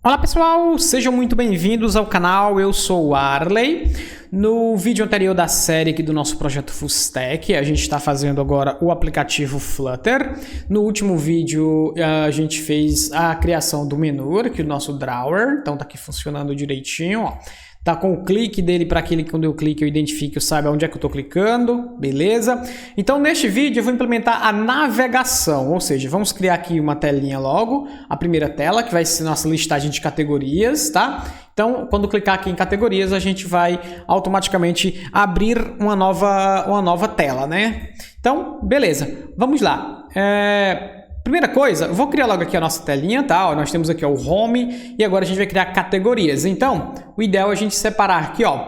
Olá pessoal, sejam muito bem-vindos ao canal, eu sou o Arley. No vídeo anterior da série aqui do nosso projeto Full Stack, a gente está fazendo agora o aplicativo Flutter. No último vídeo a gente fez a criação do menu aqui, o nosso drawer, então tá aqui funcionando direitinho, ó. Tá com o clique dele para aquele que quando eu clique eu identifique, eu saiba onde é que eu estou clicando, beleza? Então neste vídeo eu vou implementar a navegação, ou seja, vamos criar aqui uma telinha logo, a primeira tela que vai ser nossa listagem de categorias, tá? Então quando clicar aqui em categorias a gente vai automaticamente abrir uma nova tela, né? Então beleza, vamos lá. Primeira coisa, vou criar logo aqui a nossa telinha, tá? Ó, nós temos aqui ó, o Home e agora a gente vai criar categorias. Então, o ideal é a gente separar aqui ó,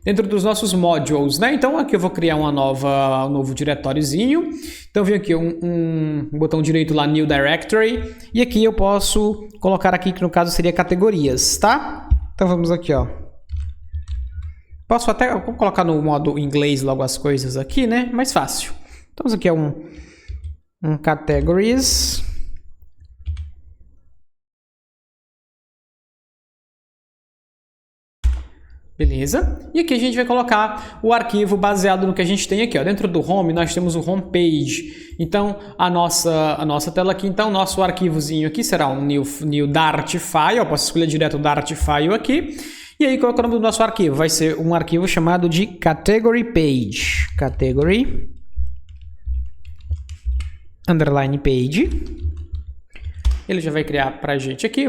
dentro dos nossos modules, né? Então, aqui eu vou criar um novo diretóriozinho. Então, vem aqui um botão direito lá, New Directory. E aqui eu posso colocar aqui, que no caso seria categorias, tá? Então, vamos aqui, ó. Posso até vou colocar no modo inglês logo as coisas aqui, né? Mais fácil. Então, isso aqui é um categories. Beleza? E aqui a gente vai colocar o arquivo baseado no que a gente tem aqui, ó. Dentro do Home nós temos o Home Page. Então a nossa tela aqui, então nosso arquivozinho aqui será um new Dart file. Eu posso escolher direto o Dart file aqui. E aí qual é o nome do nosso arquivo? Vai ser um arquivo chamado de category page. Category underline page. Ele já vai criar pra gente aqui.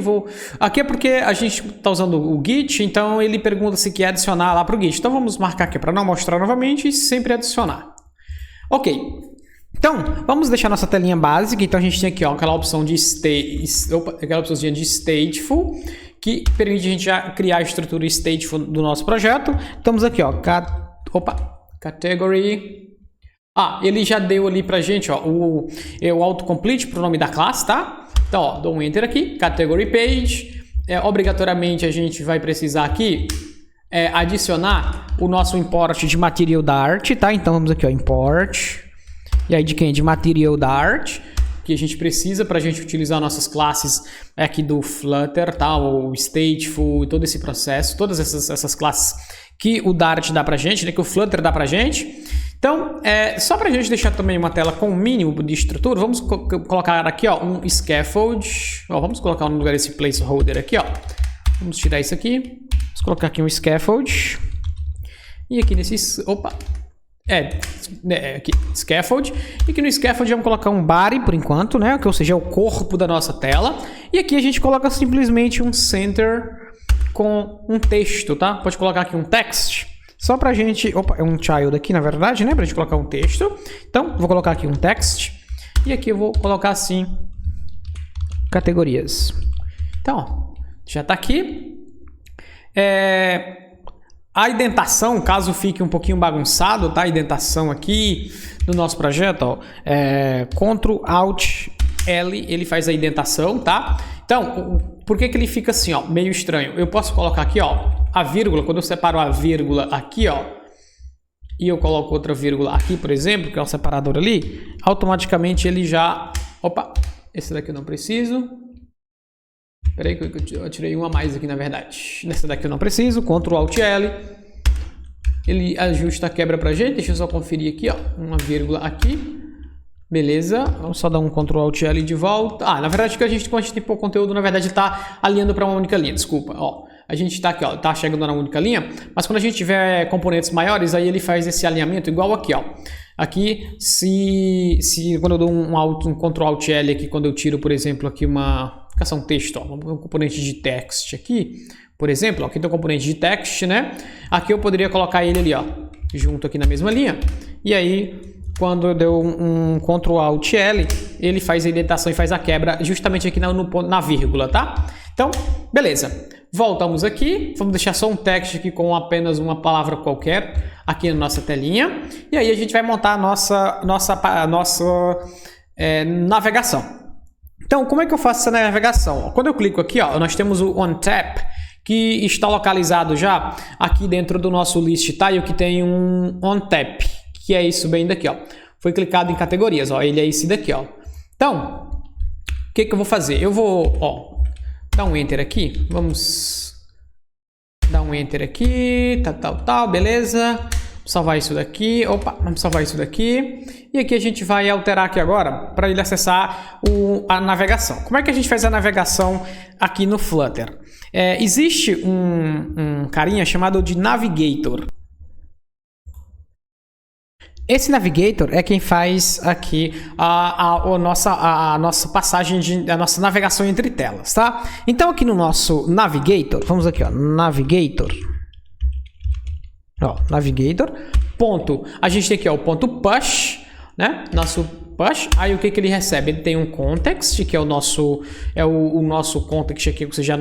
Aqui é porque a gente está usando o Git, então ele pergunta se quer adicionar lá pro Git. Então vamos marcar aqui para não mostrar novamente e sempre adicionar. Ok. Então, vamos deixar nossa telinha básica. Então a gente tem aqui ó, aquela opção de opçãozinha de stateful, que permite a gente já criar a estrutura stateful do nosso projeto. Estamos aqui ó, category. Ele já deu ali pra gente ó, o autocomplete pro nome da classe, tá? Então, ó, dou um enter aqui, category page. Obrigatoriamente a gente vai precisar aqui adicionar o nosso import de material Dart, tá? Então vamos aqui ó, import. E aí de quem? De material Dart, que a gente precisa para a gente utilizar nossas classes aqui do Flutter, tá? O stateful, todo esse processo, todas essas classes que o Dart dá pra gente, né? Que o Flutter dá pra gente. Então, só para a gente deixar também uma tela com o mínimo de estrutura, vamos colocar aqui ó, um scaffold. Ó, vamos colocar no lugar esse placeholder aqui. Ó. Vamos tirar isso aqui. Vamos colocar aqui um scaffold. E aqui nesse... aqui, scaffold. E aqui no scaffold vamos colocar um body por enquanto, né? Ou seja, é o corpo da nossa tela. E aqui a gente coloca simplesmente um center com um texto, tá? Pode colocar aqui um text. Só pra gente... é um child aqui, na verdade, né? Pra gente colocar um texto. Então, vou colocar aqui um text. E aqui eu vou colocar assim... categorias. Então, ó, já tá aqui. A indentação, caso fique um pouquinho bagunçado, tá? A indentação aqui do nosso projeto, ó. Ctrl, Alt, L, ele faz a indentação, tá? Então, por que ele fica assim, ó, meio estranho? Eu posso colocar aqui, ó, a vírgula, quando eu separo a vírgula aqui, ó, e eu coloco outra vírgula aqui, por exemplo, que é o separador ali, automaticamente ele já... esse daqui eu não preciso. Espera aí que eu tirei uma a mais aqui, na verdade. Nessa daqui eu não preciso, Ctrl, Alt, L. Ele ajusta a quebra pra gente, deixa eu só conferir aqui, ó, uma vírgula aqui. Beleza, vamos só dar um Ctrl Alt L de volta. Na verdade, quando a gente tem pouco conteúdo, na verdade, está alinhando para uma única linha. Desculpa, ó. A gente está aqui, ó, tá chegando na única linha, mas quando a gente tiver componentes maiores, aí ele faz esse alinhamento igual aqui, ó. Aqui, quando eu dou um Ctrl Alt L aqui, quando eu tiro, por exemplo, aqui um texto, ó, um componente de text aqui, por exemplo, ó, aqui tem um componente de text, né? Aqui eu poderia colocar ele ali, ó, junto aqui na mesma linha. E aí, quando eu dou um Ctrl Alt L, ele faz a indentação e faz a quebra justamente aqui na vírgula, tá? Então, beleza. Voltamos aqui, vamos deixar só um text aqui com apenas uma palavra qualquer aqui na nossa telinha. E aí a gente vai montar a nossa navegação. Então, como é que eu faço essa navegação? Quando eu clico aqui, ó, nós temos o OnTap, que está localizado já aqui dentro do nosso list tile, que tem um OnTap, que é isso bem daqui, ó. Foi clicado em categorias, ó, ele é esse daqui, ó. Então, o que eu vou fazer? Eu vou, ó, dar um Enter aqui. Vamos dar um Enter aqui, tal, beleza. Salvar isso daqui, opa, vamos salvar isso daqui. E aqui a gente vai alterar aqui agora para ele acessar a navegação. Como é que a gente faz a navegação aqui no Flutter? Existe um carinha chamado de Navigator. Esse Navigator é quem faz aqui a nossa passagem, a nossa navegação entre telas, tá? Então aqui no nosso Navigator, vamos aqui, ó, Navigator. Ó, Navigator, ponto, a gente tem aqui ó, o ponto push, né? Nosso push, aí o que ele recebe? Ele tem um context, que é o nosso context aqui, ou seja,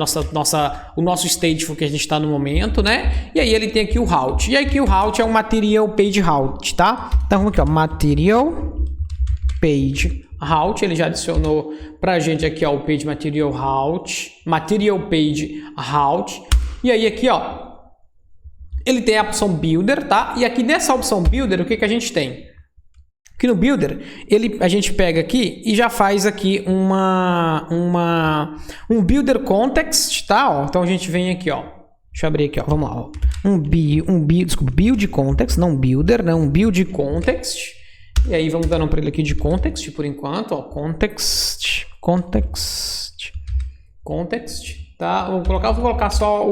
o nosso stateful que a gente está no momento, né? E aí ele tem aqui o route, e aqui o route é um material page route, tá? Então vamos aqui, ó, material page route, ele já adicionou pra gente aqui ó, o page material page route, e aí aqui ó, ele tem a opção Builder, tá? E aqui nessa opção Builder, o que a gente tem? Aqui no Builder, a gente pega aqui e já faz aqui um Builder Context, tá? Ó, então a gente vem aqui, ó. Deixa eu abrir aqui, ó. Vamos lá, ó. Desculpa, Build Context, não Builder, né? Um Build Context. E aí vamos dar um para ele aqui de Context por enquanto, ó. Context, tá? Vou colocar só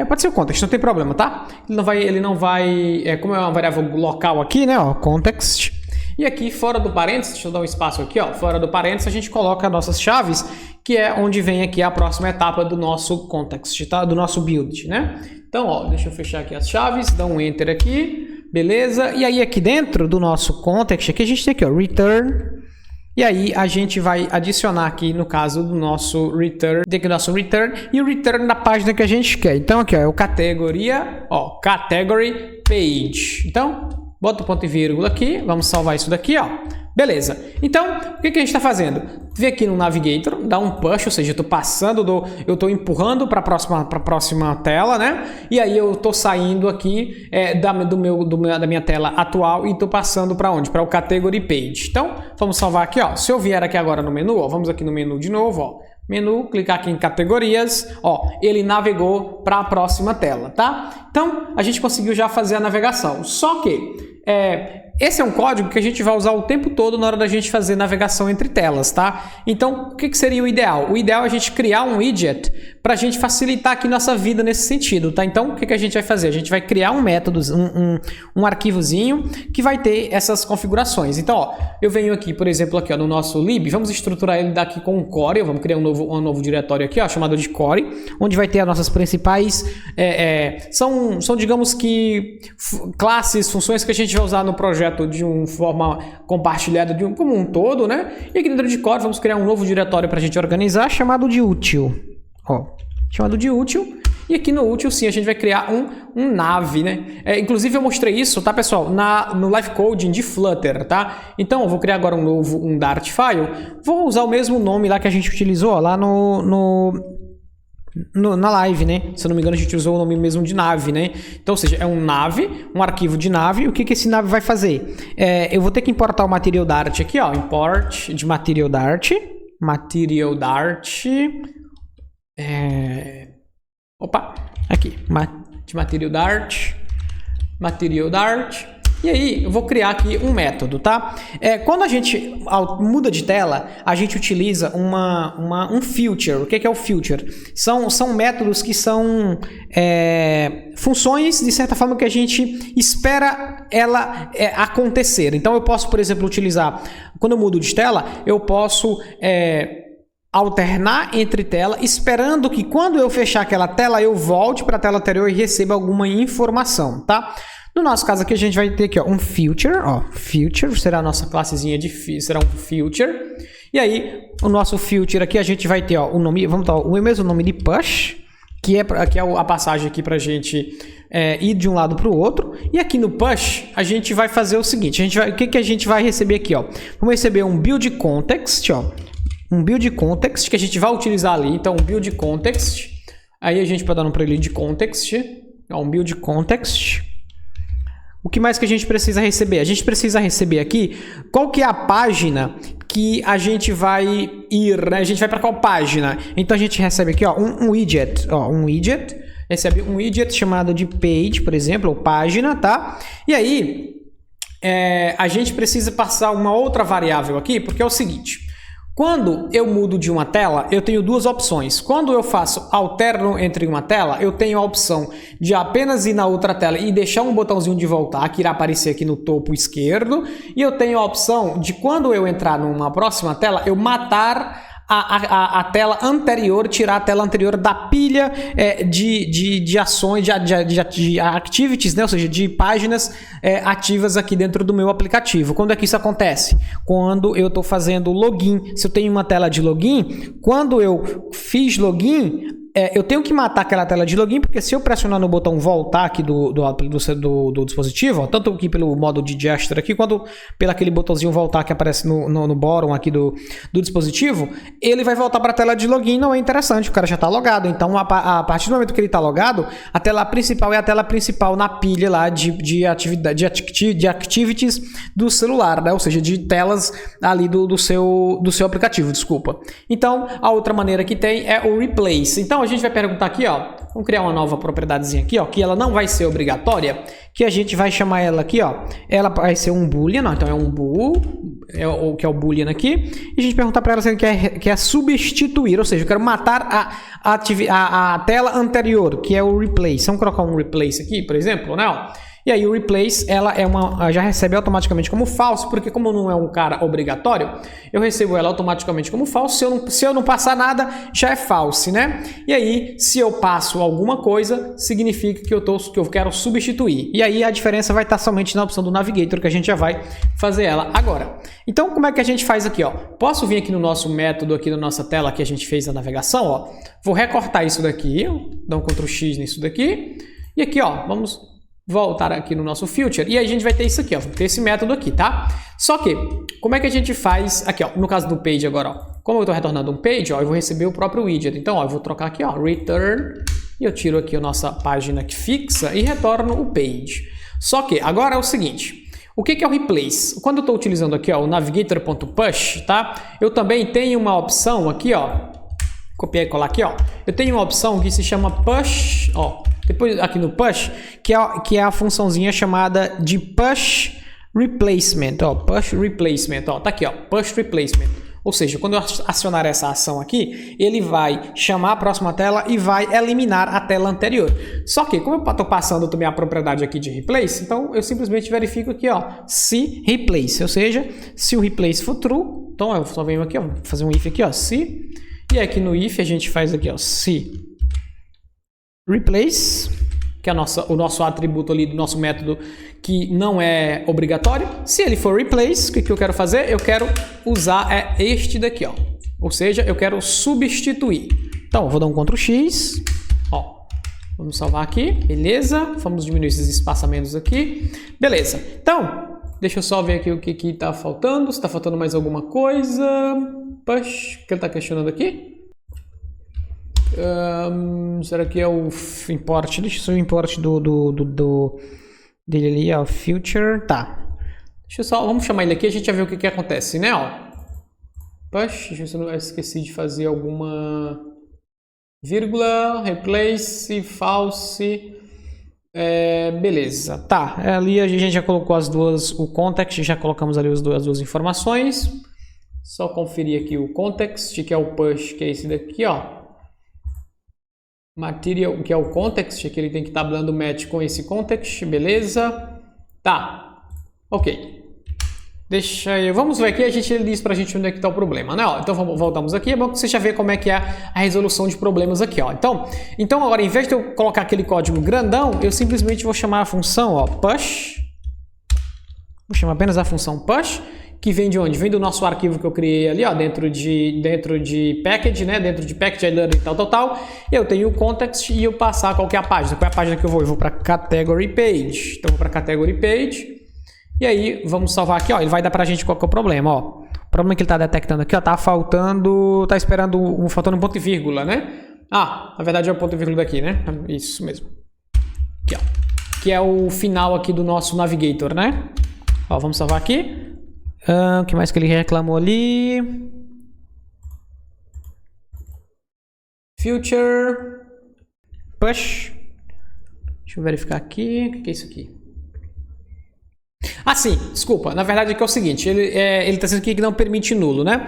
pode ser o context, não tem problema, tá? Ele não vai como é uma variável local aqui, né, ó, context. E aqui fora do parênteses, deixa eu dar um espaço aqui, ó, fora do parênteses a gente coloca nossas chaves, que é onde vem aqui a próxima etapa do nosso context, tá? Do nosso build, né? Então, ó, deixa eu fechar aqui as chaves, dá um enter aqui, beleza? E aí aqui dentro do nosso context, aqui a gente tem aqui, ó, return. E aí a gente vai adicionar aqui, no caso do nosso return, e o return da página que a gente quer. Então aqui ó, é o categoria, ó, category page. Então, bota o ponto e vírgula aqui, vamos salvar isso daqui, ó. Beleza. Então, o que a gente está fazendo? Vem aqui no Navigator, dá um push, ou seja, eu estou empurrando para a próxima tela, né? E aí eu estou saindo aqui da minha tela atual e estou passando para onde? Para o Category Page. Então, vamos salvar aqui, ó. Se eu vier aqui agora no menu, ó, vamos aqui no menu de novo, ó. Menu, clicar aqui em categorias, ó, ele navegou para a próxima tela, tá? Então, a gente conseguiu já fazer a navegação. Só que esse é um código que a gente vai usar o tempo todo na hora da gente fazer navegação entre telas, tá? Então, o que seria o ideal? O ideal é a gente criar um widget para a gente facilitar aqui nossa vida nesse sentido, tá? Então, o que a gente vai fazer? A gente vai criar um método, um arquivozinho que vai ter essas configurações. Então, ó, eu venho aqui, por exemplo, aqui ó, no nosso lib, vamos estruturar ele daqui com um core, vamos criar um novo diretório aqui, ó, chamado de core, onde vai ter as nossas principais, são digamos que classes, funções que a gente vai usar no projeto de uma forma compartilhada como um todo, né? E aqui dentro de core vamos criar um novo diretório para a gente organizar chamado de útil. Ó, chamado de útil. E aqui no útil, sim, a gente vai criar um nav, né? Inclusive eu mostrei isso, tá, pessoal? No live coding de Flutter, tá? Então eu vou criar agora um Dart file. Vou usar o mesmo nome lá que a gente utilizou ó, lá na live, né? Se eu não me engano, a gente usou o nome mesmo de nav, né? Então, ou seja, é um nav, um arquivo de nav. O que esse nav vai fazer? Eu vou ter que importar o material Dart aqui, ó. Import de material Dart. Opa, aqui. De material Dart. E aí, eu vou criar aqui um método, tá? Quando a gente muda de tela, a gente utiliza um filter. O que é o filter? São métodos que são funções, de certa forma, que a gente espera ela acontecer. Então, eu posso, por exemplo, utilizar... Quando eu mudo de tela, eu posso... alternar entre tela, esperando que quando eu fechar aquela tela, eu volte para a tela anterior e receba alguma informação, tá? No nosso caso aqui, a gente vai ter aqui ó, um filter, ó, filter, será a nossa classezinha será um filter, e aí, o nosso filter aqui, a gente vai ter ó, o nome, vamos dar o mesmo nome de push, que é a passagem aqui para a gente ir de um lado para o outro, e aqui no push, a gente vai fazer o seguinte, o que a gente vai receber aqui, ó? Vamos receber um build context, ó, um build context que a gente vai utilizar ali, então um build context, aí a gente pode dar um para ele de context, ó, um build context. O que mais que a gente precisa receber? A gente precisa receber aqui qual que é a página que a gente vai ir, né? A gente vai para qual página? Então a gente recebe aqui, ó, um widget, recebe um widget chamado de page, por exemplo, ou página, tá? E aí, a gente precisa passar uma outra variável aqui, porque é o seguinte: quando eu mudo de uma tela, eu tenho duas opções. Quando eu alterno entre uma tela, eu tenho a opção de apenas ir na outra tela e deixar um botãozinho de voltar, que irá aparecer aqui no topo esquerdo. E eu tenho a opção de, quando eu entrar numa próxima tela, eu matar a tela anterior, tirar a tela anterior da pilha de ações, de activities, né? Ou seja, de páginas ativas aqui dentro do meu aplicativo. Quando é que isso acontece? Quando eu estou fazendo login. Se eu tenho uma tela de login, quando eu fiz login, eu tenho que matar aquela tela de login, porque se eu pressionar no botão voltar aqui do dispositivo, ó, tanto aqui pelo modo de gesture aqui, quanto pelo aquele botãozinho voltar que aparece no bottom aqui do dispositivo, ele vai voltar para a tela de login. Não é interessante, o cara já está logado. Então, a partir do momento que ele está logado, a tela principal é a tela principal na pilha lá de activities do celular, né? Ou seja, de telas ali do seu aplicativo, desculpa. Então, a outra maneira que tem é o replace. Então, a gente vai perguntar aqui, ó, vamos criar uma nova propriedadezinha aqui, ó, que ela não vai ser obrigatória, que a gente vai chamar ela aqui, ó, ela vai ser um boolean, ó, então é um bool, que é o boolean aqui, e a gente perguntar para ela se ela quer substituir, ou seja, eu quero matar a tela anterior, que é o replace. Vamos colocar um replace aqui, por exemplo, né, ó. E aí o replace, ela já recebe automaticamente como falso, porque como não é um cara obrigatório, eu recebo ela automaticamente como falso. Se eu não passar nada, já é false, né? E aí, se eu passo alguma coisa, significa que eu quero substituir. E aí a diferença vai estar somente na opção do Navigator, que a gente já vai fazer ela agora. Então, como é que a gente faz aqui, ó? Posso vir aqui no nosso método, aqui na nossa tela que a gente fez a navegação, ó. Vou recortar isso daqui, dar um Ctrl X nisso daqui. E aqui, ó, vamos voltar aqui no nosso Future, e aí a gente vai ter isso aqui, ó, vai ter esse método aqui, tá? Só que, como é que a gente faz aqui, ó, no caso do page agora, ó, como eu estou retornando um page, ó, eu vou receber o próprio widget, então, ó, eu vou trocar aqui, ó, return, e eu tiro aqui a nossa página que fixa e retorno o page. Só que, agora é o seguinte, o que é o replace? Quando eu estou utilizando aqui, ó, o navigator.push, tá? Eu também tenho uma opção aqui, ó, copiar e colar aqui, ó, eu tenho uma opção que se chama push, ó, depois aqui no push, que é a funçãozinha chamada de push replacement, ó, push replacement, ó, tá aqui, ó, push replacement. Ou seja, quando eu acionar essa ação aqui, ele vai chamar a próxima tela e vai eliminar a tela anterior. Só que, como eu estou passando também a propriedade aqui de replace, então eu simplesmente verifico aqui, ó, se replace, ou seja, se o replace for true, então eu só venho aqui, ó, fazer um if aqui, ó, se, e aqui no if a gente faz aqui, ó, se replace, que é o nosso atributo ali do nosso método que não é obrigatório. Se ele for replace, o que eu quero fazer? Eu quero usar este daqui, ó. Ou seja, eu quero substituir. Então, eu vou dar um Ctrl X, ó. Vamos salvar aqui, beleza. Vamos diminuir esses espaçamentos aqui. Beleza. Então, deixa eu só ver aqui o que está faltando. Se está faltando mais alguma coisa. Push, o que ele está questionando aqui? Será que é o import? Deixa eu ver o import dele ali, ó, future, tá. Deixa eu só, vamos chamar ele aqui, a gente já vê o que acontece, né, ó. Push, deixa eu ver se eu não esqueci de fazer alguma vírgula, replace, false, beleza, tá. Ali a gente já colocou o context, já colocamos ali as duas informações. Só conferir aqui o context, que é o push, que é esse daqui, ó. Material, que é o context, que ele tem que estar dando match com esse context, beleza? Tá, ok. Deixa eu, vamos ver aqui, ele diz pra gente onde é que tá o problema, né? Ó, então voltamos aqui, é bom que você já vê como é que é a resolução de problemas aqui, ó. Então agora, em vez de eu colocar aquele código grandão, eu simplesmente vou chamar a função, ó, push. Vou chamar apenas a função push, que vem de onde? Vem do nosso arquivo que eu criei ali, ó, dentro de package, né? Dentro de package, learning, tal. Eu tenho o context e eu passar qual que é a página. Qual é a página que eu vou? Eu vou para category page. Então, eu vou para category page. E aí, vamos salvar aqui, ó. Ele vai dar pra gente qual que é o problema, ó. O problema que ele tá detectando aqui, ó, tá esperando, faltando um ponto e vírgula, né? Ah, na verdade é o ponto e vírgula daqui, né? Isso mesmo. Aqui, ó. Que é o final aqui do nosso navigator, né? Ó, vamos salvar aqui. O que mais que ele reclamou ali? Future. Push. Deixa eu verificar aqui. O que é isso aqui? Ah, sim. Desculpa. Na verdade, aqui é o seguinte. Ele está dizendo aqui que não permite nulo, né?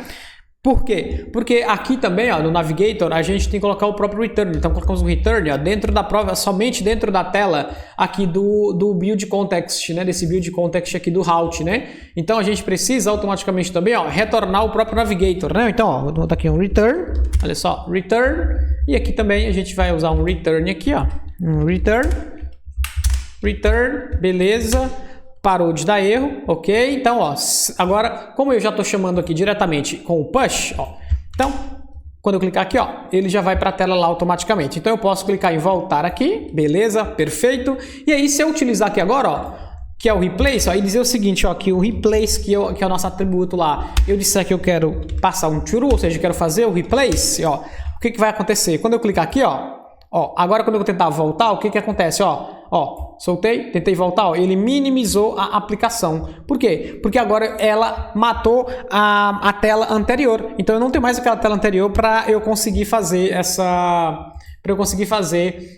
Por quê? Porque aqui também, ó, no Navigator, a gente tem que colocar o próprio return. Então, colocamos o return, ó, dentro da prova, somente dentro da tela aqui do build context, né? Desse build context aqui do route, né? Então, a gente precisa automaticamente também, ó, retornar o próprio Navigator, né? Então, ó, vou botar aqui um return. Olha só, return. E aqui também a gente vai usar um return aqui, ó. Um return. Return, beleza. Parou de dar erro, ok? Então, ó, agora, como eu já estou chamando aqui diretamente com o push, ó, então, quando eu clicar aqui, ó, ele já vai para a tela lá automaticamente. Então, eu posso clicar em voltar aqui, beleza, perfeito. E aí, se eu utilizar aqui agora, ó, que é o replace, ó, e dizer o seguinte, ó, que o replace, que é o nosso atributo lá, eu disser que eu quero passar um true, ou seja, eu quero fazer o replace, ó, o que vai acontecer? Quando eu clicar aqui, ó, agora quando eu tentar voltar, o que acontece, ó? Ó, soltei, tentei voltar, ó, ele minimizou a aplicação. Por quê? Porque agora ela matou a tela anterior. Então eu não tenho mais aquela tela anterior para eu conseguir fazer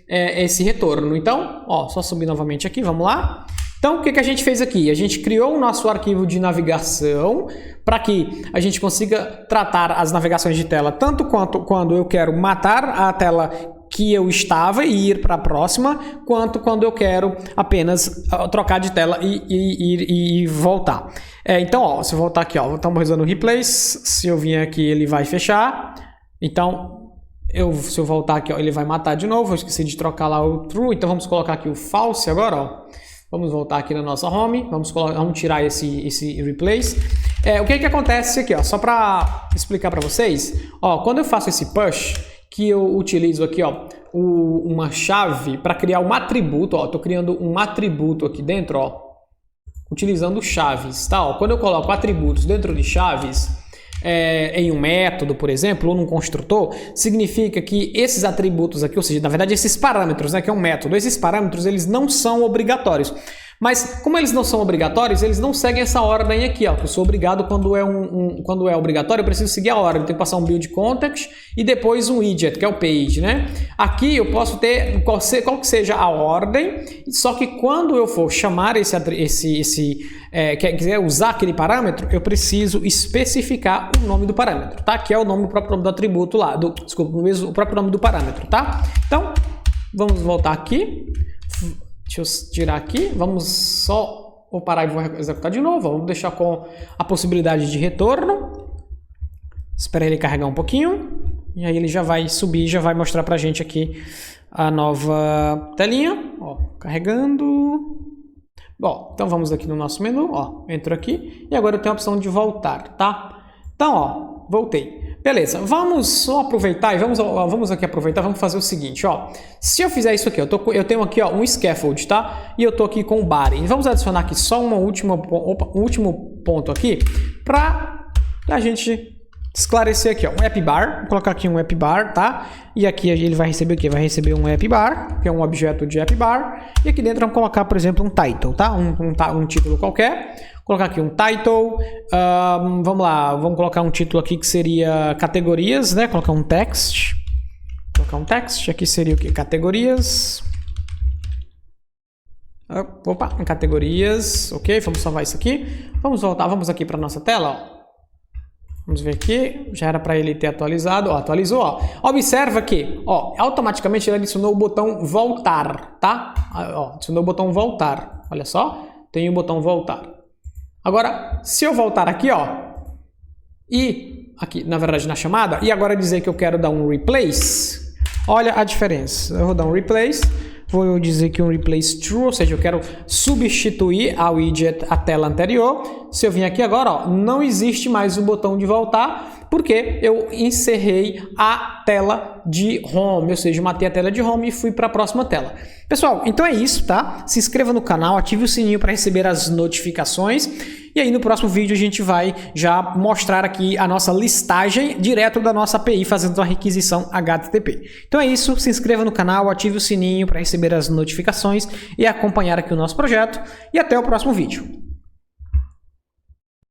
esse retorno. Então, ó, só subir novamente aqui, vamos lá. Então, o que a gente fez aqui? A gente criou o nosso arquivo de navegação para que a gente consiga tratar as navegações de tela tanto quanto quando eu quero matar a tela que eu estava e ir para a próxima, quanto quando eu quero apenas trocar de tela e voltar. Então, ó, se eu voltar aqui, ó, estamos usando o replace, se eu vir aqui ele vai fechar, então se eu voltar aqui, ó, ele vai matar de novo, eu esqueci de trocar lá o true, então vamos colocar aqui o false agora, ó. Vamos voltar aqui na nossa home, vamos tirar esse replace. O que acontece aqui, ó, só para explicar para vocês, ó, quando eu faço esse push, que eu utilizo aqui, ó, uma chave para criar um atributo, ó, tô criando um atributo aqui dentro, ó, utilizando chaves, tá? Ó, quando eu coloco atributos dentro de chaves, em um método, por exemplo, ou num construtor, significa que esses atributos aqui, ou seja, na verdade esses parâmetros, né, que é um método, esses parâmetros eles não são obrigatórios. Mas como eles não são obrigatórios, eles não seguem essa ordem aqui, ó, que eu sou obrigado quando é obrigatório, eu preciso seguir a ordem, eu tenho que passar um build context e depois um widget, que é o page, né? Aqui eu posso ter qual que seja a ordem, só que quando eu for chamar quiser usar aquele parâmetro, eu preciso especificar o nome do parâmetro, tá? Que é o próprio nome do atributo lá, o próprio nome do parâmetro, tá? Então, vamos voltar aqui. Deixa eu tirar aqui, vou parar e vou executar de novo, vamos deixar com a possibilidade de retorno, espera ele carregar um pouquinho, e aí ele já vai subir, já vai mostrar pra gente aqui a nova telinha, ó, carregando. Bom, então vamos aqui no nosso menu, ó, entro aqui, e agora eu tenho a opção de voltar, tá? Então, ó, voltei. Beleza, vamos só aproveitar e vamos aqui aproveitar, vamos fazer o seguinte, ó. Se eu fizer isso aqui, eu tenho aqui, ó, um scaffold, tá? E eu tô aqui com o body. Vamos adicionar aqui só um último ponto aqui para a gente esclarecer aqui, ó, um app bar. Vou colocar aqui um app bar, tá? E aqui ele vai receber o quê? Vai receber um app bar, que é um objeto de app bar. E aqui dentro vamos colocar, por exemplo, um title, tá? Um título qualquer. Vou colocar aqui um title, vamos lá, vamos colocar um título aqui que seria categorias, né? Colocar um text, aqui seria o que? Categorias. Opa, categorias, ok, vamos salvar isso aqui. Vamos voltar, vamos aqui para nossa tela, ó. Vamos ver aqui, já era para ele ter atualizado, ó, atualizou, ó. Observa que, ó, automaticamente ele adicionou o botão voltar, tá? Ó, adicionou o botão voltar, olha só, tem o botão voltar. Agora, se eu voltar aqui, ó, e aqui, na verdade, na chamada, e agora dizer que eu quero dar um replace, olha a diferença. Eu vou dar um replace, vou dizer que um replace true, ou seja, eu quero substituir a widget, a tela anterior. Se eu vim aqui agora, ó, não existe mais o botão de voltar, porque eu encerrei a tela de home, ou seja, matei a tela de home e fui para a próxima tela. Pessoal, então é isso, tá? Se inscreva no canal, ative o sininho para receber as notificações e aí no próximo vídeo a gente vai já mostrar aqui a nossa listagem direto da nossa API fazendo a requisição HTTP. Então é isso, se inscreva no canal, ative o sininho para receber as notificações e acompanhar aqui o nosso projeto e até o próximo vídeo.